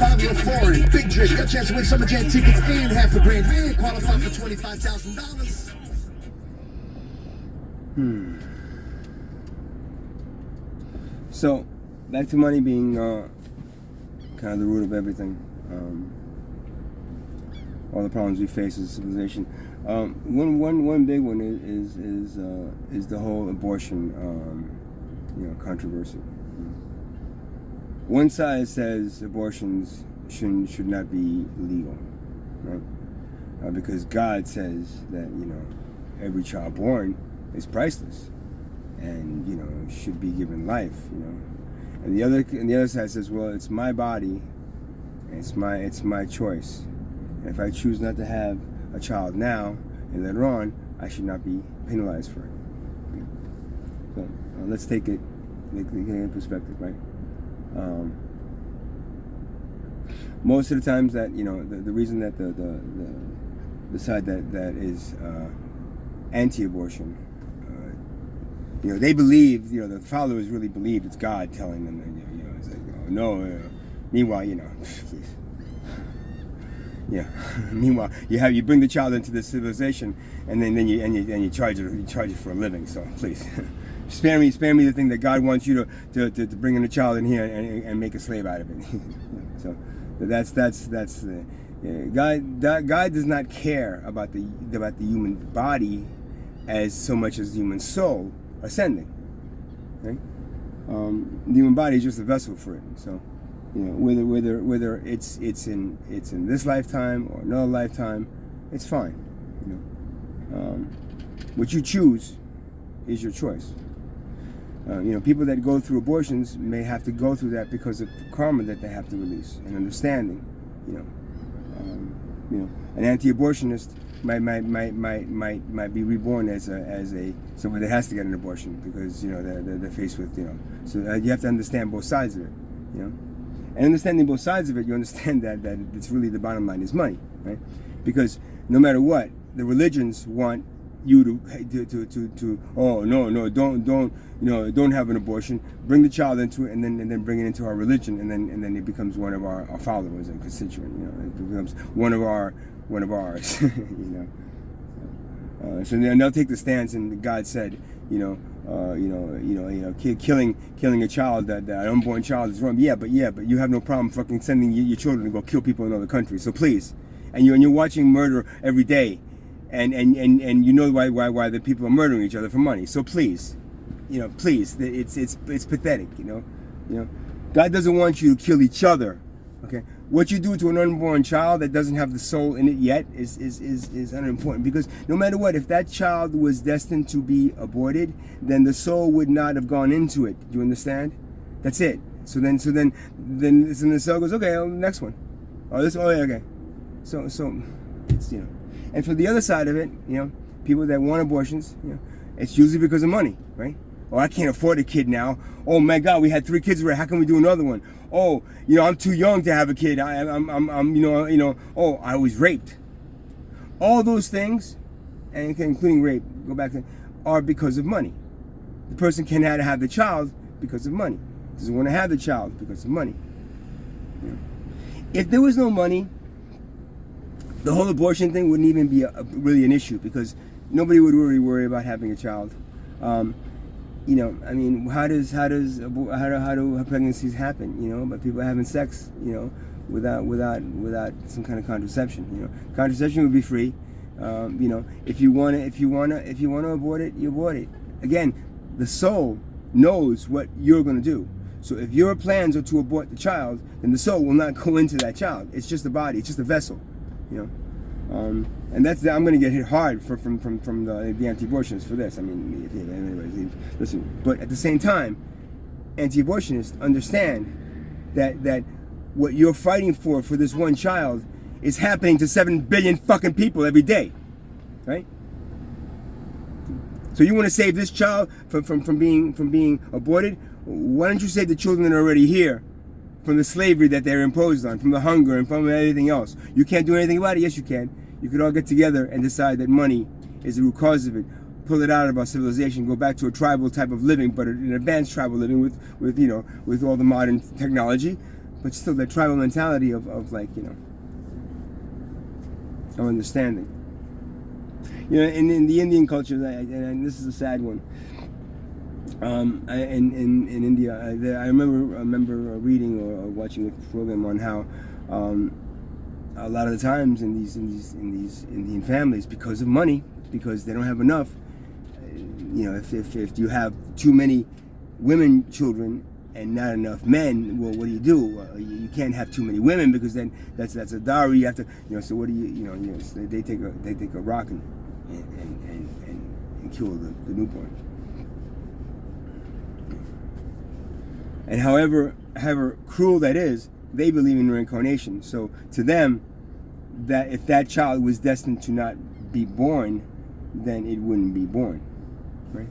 father of foreign. Big drip, got a chance to win Summer Jam tickets and half a grand. And qualify for $25,000. So, back to money being kind of the root of everything. All the problems we face as a civilization. One big one is the whole abortion controversy. One side says abortions should not be legal, right? Because God says that every child born is priceless, and should be given life, And the other side says, well, it's my body, and it's my choice. And if I choose not to have a child now and later on, I should not be penalized for it. So let's take it in perspective, right? Most of the times that the reason that the side that is anti-abortion, they believe, the followers really believe it's God telling them, it's like, oh, no. Meanwhile, please. Yeah. Meanwhile, you bring the child into this civilization, and then you charge it for a living. So please, spare me the thing that God wants you to bring in a child in here and make a slave out of it. So that's the God does not care about the human body as so much as the human soul ascending. Right? The human body is just a vessel for it. So. Whether it's in this lifetime or another lifetime, it's fine. What you choose is your choice. People that go through abortions may have to go through that because of the karma that they have to release and understanding. An anti-abortionist might be reborn as someone that has to get an abortion because they're faced with So you have to understand both sides of it. And understanding both sides of it, you understand that it's really the bottom line is money, right? Because no matter what, the religions want you to oh no, don't have an abortion, bring the child into it, and then bring it into our religion, and then it becomes one of our followers and constituent, it becomes one of ours, So then they'll take the stance, and God said, killing a child, that an unborn child is wrong. But you have no problem fucking sending your children to go kill people in other countries. So please, and you're watching murder every day, and why the people are murdering each other for money. So please, please, it's pathetic. God doesn't want you to kill each other. Okay, what you do to an unborn child that doesn't have the soul in it yet is unimportant, because no matter what, if that child was destined to be aborted, then the soul would not have gone into it. Do you understand? That's it. So then the cell goes, okay, next one. Okay. So it's and for the other side of it, people that want abortions, it's usually because of money, right? Oh, I can't afford a kid now. Oh my God, we had 3 kids already. How can we do another one? Oh, I'm too young to have a kid. Oh, I was raped. All those things, and including rape, are because of money. The person cannot have the child because of money. Doesn't want to have the child because of money. If there was no money, the whole abortion thing wouldn't even be really an issue, because nobody would really worry about having a child. How do pregnancies happen? But people having sex, without some kind of contraception. Contraception would be free. If you wanna abort it, you abort it. Again, the soul knows what you're gonna do. So if your plans are to abort the child, then the soul will not go into that child. It's just a body. It's just a vessel. And I'm going to get hit hard from the anti-abortionists for this. Anyways, listen. But at the same time, anti-abortionists understand that what you're fighting for this one child is happening to 7 billion fucking people every day, right? So you want to save this child from being aborted? Why don't you save the children that are already here from the slavery that they're imposed on, from the hunger and from everything else? You can't do anything about it. Yes, you can. You could all get together and decide that money is the root cause of it. Pull it out of our civilization, go back to a tribal type of living, but an advanced tribal living with all the modern technology. but still that tribal mentality of like, of understanding. In the Indian culture, and this is a sad one. In India, I remember reading or watching a program on how a lot of the times in these Indian families, because of money, because they don't have enough, if you have too many women children and not enough men, well, what do? You can't have too many women, because then that's a dowry. You have to, so what do they take a rock and kill the newborn. And however cruel that is, they believe in reincarnation. So to them, that if that child was destined to not be born, then it wouldn't be born, right?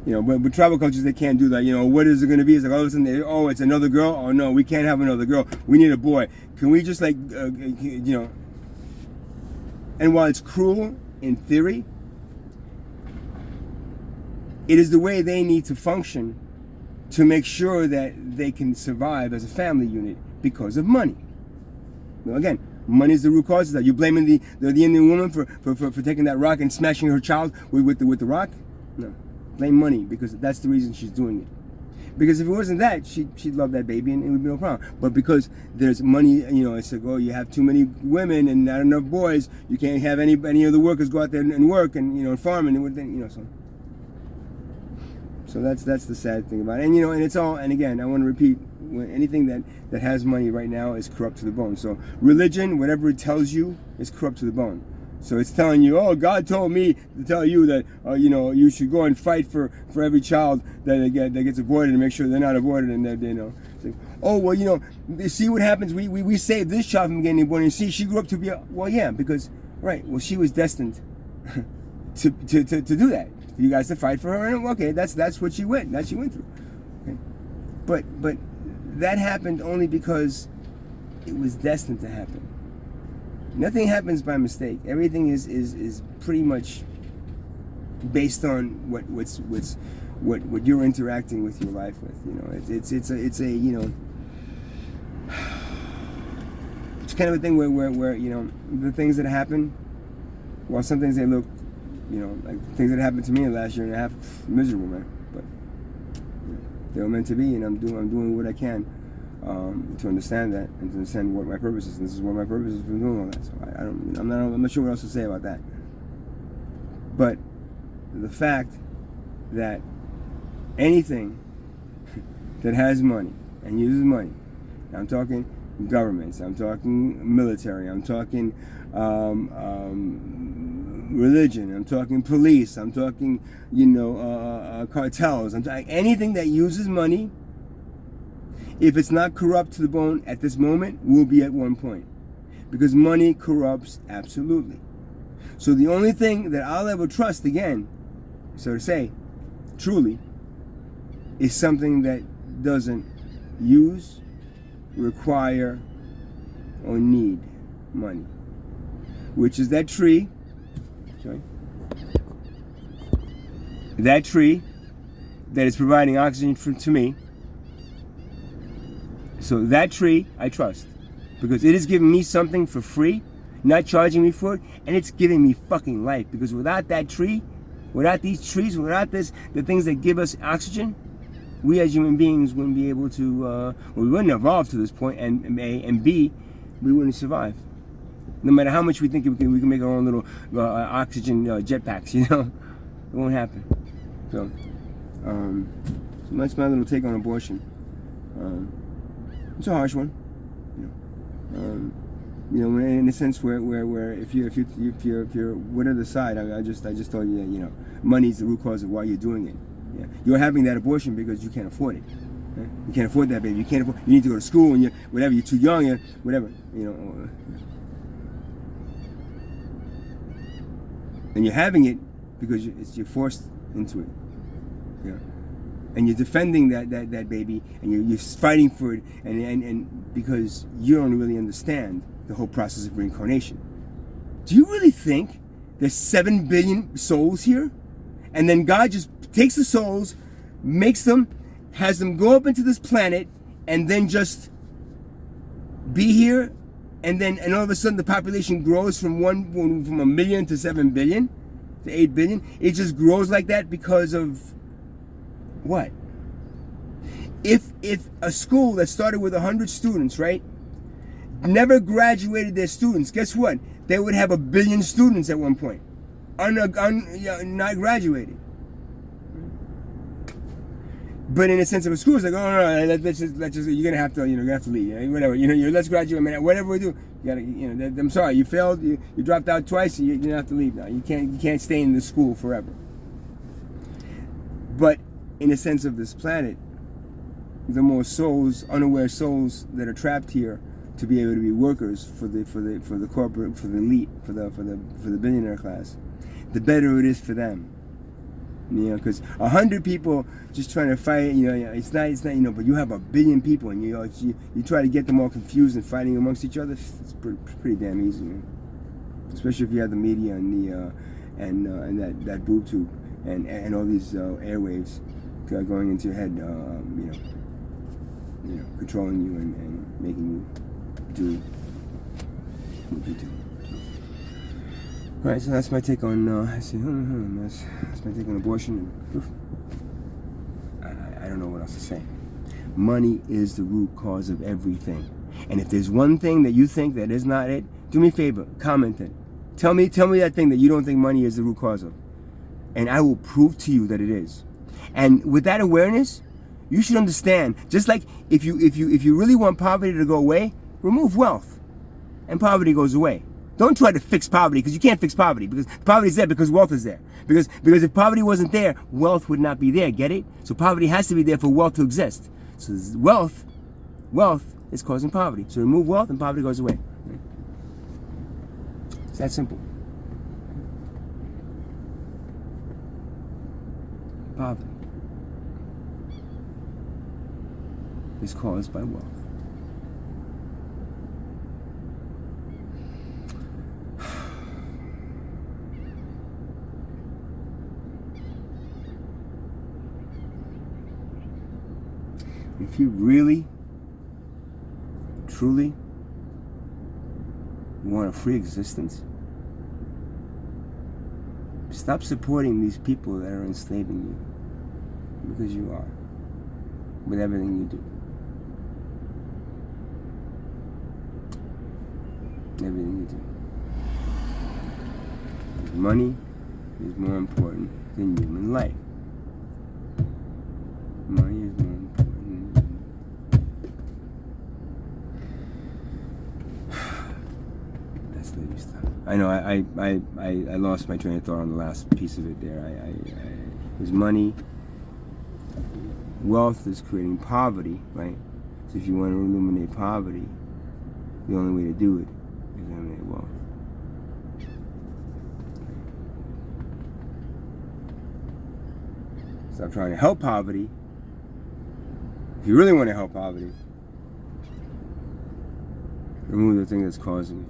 But with tribal cultures, they can't do that. What is it going to be? It's like all of a sudden, it's another girl. Oh no, we can't have another girl. We need a boy. Can we just And while it's cruel in theory, it is the way they need to function to make sure that they can survive as a family unit because of money. Well, again, money is the root cause of that. You're blaming the Indian woman for taking that rock and smashing her child with the rock? No. Blame money, because that's the reason she's doing it. Because if it wasn't that, she'd love that baby and it would be no problem. But because there's money, it's like, you have too many women and not enough boys, you can't have any of the workers go out there and work and farm and so. So that's the sad thing about it. And it's all, and again, I want to repeat, anything that has money right now is corrupt to the bone. So religion, whatever it tells you, is corrupt to the bone. So it's telling you, God told me to tell you that you should go and fight for every child that gets aborted and make sure they're not aborted, and that it's like, see what happens. We saved this child from getting aborted. And see, she grew up to be because she was destined to do that. For you guys to fight for her, and okay, that's what she went through. Okay? But that happened only because it was destined to happen. Nothing happens by mistake. Everything is pretty much based on what you're interacting with your life with. It's kind of a thing where the things that happen, while some things they look, like things that happened to me in the last year and a half, miserable, man. But they were meant to be, and I'm doing what I can to understand that and to understand what my purpose is. And this is what my purpose is from doing all that. So I'm not sure what else to say about that. But the fact that anything that has money and uses money, I'm talking governments, I'm talking military, I'm talking religion, I'm talking police, I'm talking cartels, I'm talking anything that uses money. If it's not corrupt to the bone at this moment, will be at one point, because money corrupts absolutely. So the only thing that I'll ever trust again, so to say, truly, is something that doesn't use, require, or need money, which is that tree. That tree that is providing oxygen to me. So that tree I trust, because it is giving me something for free, not charging me for it, and it's giving me fucking life. Because without that tree, without these trees, without the things that give us oxygen, we as human beings wouldn't be able to, we wouldn't evolve to this point, and A, and B, we wouldn't survive. No matter how much we think we can make our own little oxygen jetpacks, it won't happen. So that's my little take on abortion. It's a harsh one, in a sense where if you're whatever side, I just told you that money's the root cause of why you're doing it. Yeah, you're having that abortion because you can't afford it. Right? You can't afford that baby. You need to go to school, and you're too young, whatever. And you're having it because you're forced into it. And you're defending that baby, and you're fighting for it, and because you don't really understand the whole process of reincarnation. Do you really think there's 7 billion souls here, and then God just takes the souls, makes them, has them go up into this planet, and then just be here, and all of a sudden the population grows from 1 million to 7 billion to 8 billion. It just grows like that because of what? If a school that started with 100 students, right, never graduated their students, guess what? They would have 1 billion students at one point, not graduated. But in the sense of a school, it's like, oh no, let's just, you're gonna have to, you have to leave, whatever, let's graduate, man, whatever we do, you gotta, I'm sorry, you failed, you dropped out twice, you're gonna have to leave now. You can't stay in the school forever. But in the sense of this planet, the more souls, unaware souls that are trapped here to be able to be workers for the corporate, for the elite, for the billionaire class, the better it is for them. Because 100 people just trying to fight, it's not, but you have 1 billion people, and you try to get them all confused and fighting amongst each other. It's pretty damn easy, man. Especially if you have the media and the and that boob tube and all these airwaves going into your head, controlling you and making you do what you do. Alright, so that's my take on that's my take on abortion. I don't know what else to say. Money is the root cause of everything. And if there's one thing that you think that is not it, do me a favor, comment it. Tell me that thing that you don't think money is the root cause of. And I will prove to you that it is. And with that awareness, you should understand, just like if you really want poverty to go away, remove wealth. And poverty goes away. Don't try to fix poverty, because you can't fix poverty, because poverty is there because wealth is there. Because if poverty wasn't there, wealth would not be there, get it? So poverty has to be there for wealth to exist. So wealth is causing poverty. So remove wealth and poverty goes away. It's that simple. Poverty is caused by wealth. If you really, truly want a free existence, stop supporting these people that are enslaving you, because you are, with everything you do. Everything you do. Because money is more important than human life. Money is more important. I know I lost my train of thought on the last piece of it there. It was money. Wealth is creating poverty, right? So if you want to eliminate poverty, the only way to do it is eliminate wealth. Stop trying to help poverty. If you really want to help poverty, remove the thing that's causing it.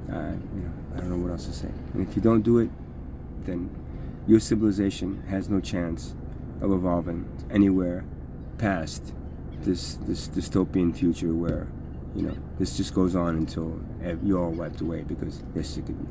I don't know what else to say. And if you don't do it, then your civilization has no chance of evolving anywhere past this dystopian future where, this just goes on until you're all wiped away because they're sick of you.